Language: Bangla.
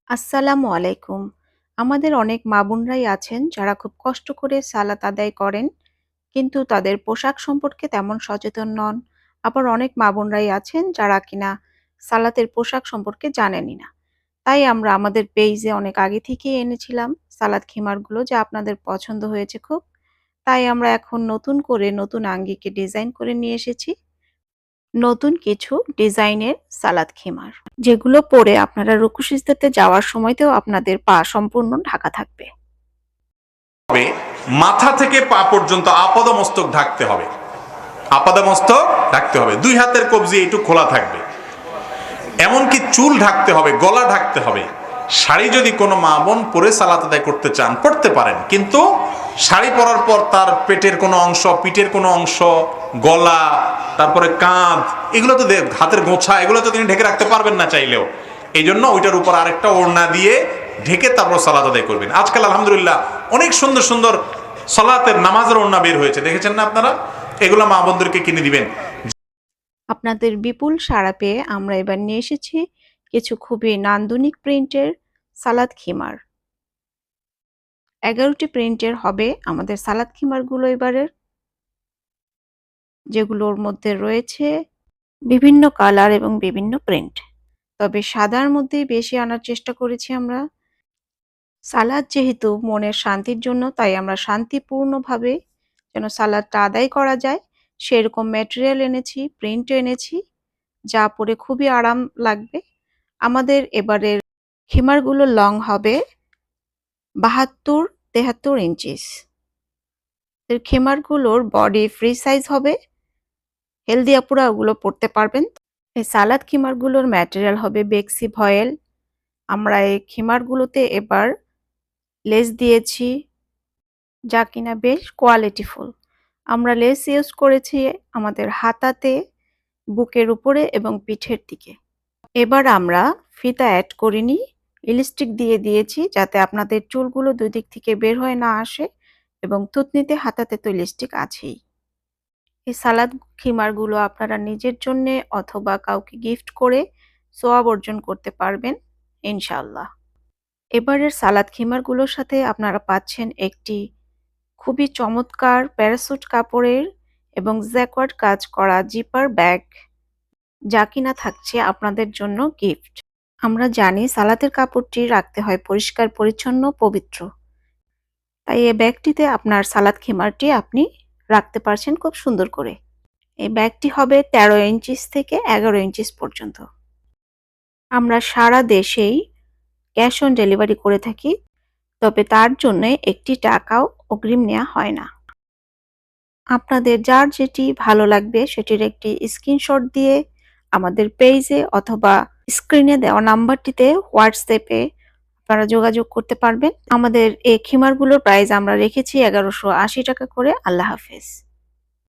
আসসালামু আলাইকুম। আমাদের অনেক মা-বোনরাই আছেন যারা খুব কষ্ট করে সালাত আদায় করেন, কিন্তু তাদের পোশাক সম্পর্কে তেমন সচেতন নন। আবার অনেক মা-বোনরাই আছেন যারা কিনা সালাতের পোশাক সম্পর্কে জানেনই না। তাই আমরা আমাদের পেইজে অনেক আগে থেকেই এনেছিলাম সালাদ খিমারগুলো, যা আপনাদের পছন্দ হয়েছে খুব। তাই আমরা এখন নতুন করে নতুন আঙ্গিকে ডিজাইন করে নিয়ে এসেছি নতুন কিছু ডিজাইনের সালাদ খিমার, যেগুলো পরে আপনারা রুকু সিজদাতে যাওয়ার সময়তেও আপনাদের পা সম্পূর্ণ ঢাকা থাকবে। হবে মাথা থেকে পা পর্যন্ত আপাদমস্তক ঢাকতে হবে। আপাদমস্তক ঢাকতে হবে, দুই হাতের কবজি একটু খোলা থাকবে, এমনকি চুল ঢাকতে হবে, গলা ঢাকতে হবে। শাড়ি যদি কোনো মা বোন পরে সালাত আদায় করতে চান পড়তে পারেন, কিন্তু শাড়ি পরার পর তার পেটের কোনো অংশ, পিঠের কোনো অংশ, গলা, তারপরে কাঁধ, এগুলো তো হাতের গোছা, এগুলো তো তিনি ঢেকে রাখতে পারবেন না চাইলেও। এই জন্য ওইটার উপর আরেকটা ওড়না দিয়ে ঢেকে তারপর সালাত আদায় করবেন। আজকাল আলহামদুলিল্লাহ অনেক সুন্দর সুন্দর সালাতের নামাজের ওড়না বের হয়েছে, দেখেছেন না আপনারা? এগুলো মা বোনদেরকে কিনে দিবেন। আপনাদের বিপুল সাড়া পেয়ে আমরা এবার নিয়ে এসেছি কিছু খুবই নান্দনিক প্রিন্টের সালাদ খিমার। 11টি প্রিন্টের হবে আমাদের সালাদ খিমারগুলো এবারের, যেগুলোর মধ্যে রয়েছে বিভিন্ন কালার এবং বিভিন্ন প্রিন্ট। তবে সাদার মধ্যেই বেশি আনার চেষ্টা করেছি আমরা। সালাদ যেহেতু মনের শান্তির জন্য, তাই আমরা শান্তিপূর্ণভাবে যেন সালাদটা আদায় করা যায় সেরকম ম্যাটেরিয়াল এনেছি, প্রিন্টও এনেছি, যা পরে খুবই আরাম লাগবে। আমাদের এবারের খিমারগুলো লং হবে 72-73 ইঞ্চিস। এর খিমারগুলোর বডি ফ্রি সাইজ হবে, হেলদি আপুরা ওগুলো পরতে পারবেন। এই সালাদ খিমারগুলোর ম্যাটেরিয়াল হবে বেক্সি ভয়েল। আমরা এই খিমারগুলোতে এবার লেস দিয়েছি, যা কিনা বেশ কোয়ালিটিফুল। আমরা লেস ইউজ করেছি আমাদের হাতাতে, বুকের উপরে এবং পিঠের দিকে। এবার আমরা ফিতা অ্যাড করিনি, ইলাস্টিক দিয়ে দিয়েছি যাতে আপনাদের চুলগুলো দুই দিক থেকে বের হয়ে না আসে, এবং থুতনিতে হাতাতে তো ইলাস্টিক আছেই। এই সালাদ খিমারগুলো আপনারা নিজের জন্যে অথবা কাউকে গিফট করে সোয়াব অর্জন করতে পারবেন ইনশাআল্লাহ। এবারের সালাদ খিমারগুলোর সাথে আপনারা পাচ্ছেন একটি খুবই চমৎকার প্যারাসুট কাপড়ের এবং জ্যাকওয়ার্ড কাজ করা জিপার ব্যাগ, যা কিনা থাকছে আপনাদের জন্য গিফট। আমরা জানি সালাতের কাপড়টি রাখতে হয় পরিষ্কার পরিচ্ছন্ন পবিত্র, তাই এই ব্যাগটিতে আপনার সালাদ খিমারটি আপনি রাখতে পারছেন খুব সুন্দর করে। এই ব্যাগটি হবে 13 ইঞ্চিস থেকে 11 ইঞ্চিস পর্যন্ত। আমরা সারা দেশেই ক্যাশ অন ডেলিভারি করে থাকি, তবে তার জন্য একটি টাকাও অগ্রিম নেওয়া হয় না। আপনাদের যার যেটি ভালো লাগবে সেটির একটি স্ক্রিনশট দিয়ে আমাদের পেজে অথবা স্ক্রিনে দেওয়া নাম্বারটিতে হোয়াটসঅ্যাপে আপনারা যোগাযোগ করতে পারবেন। আমাদের এই খিমারগুলোর প্রাইস আমরা রেখেছি 1180 টাকা করে। আল্লাহ হাফেজ।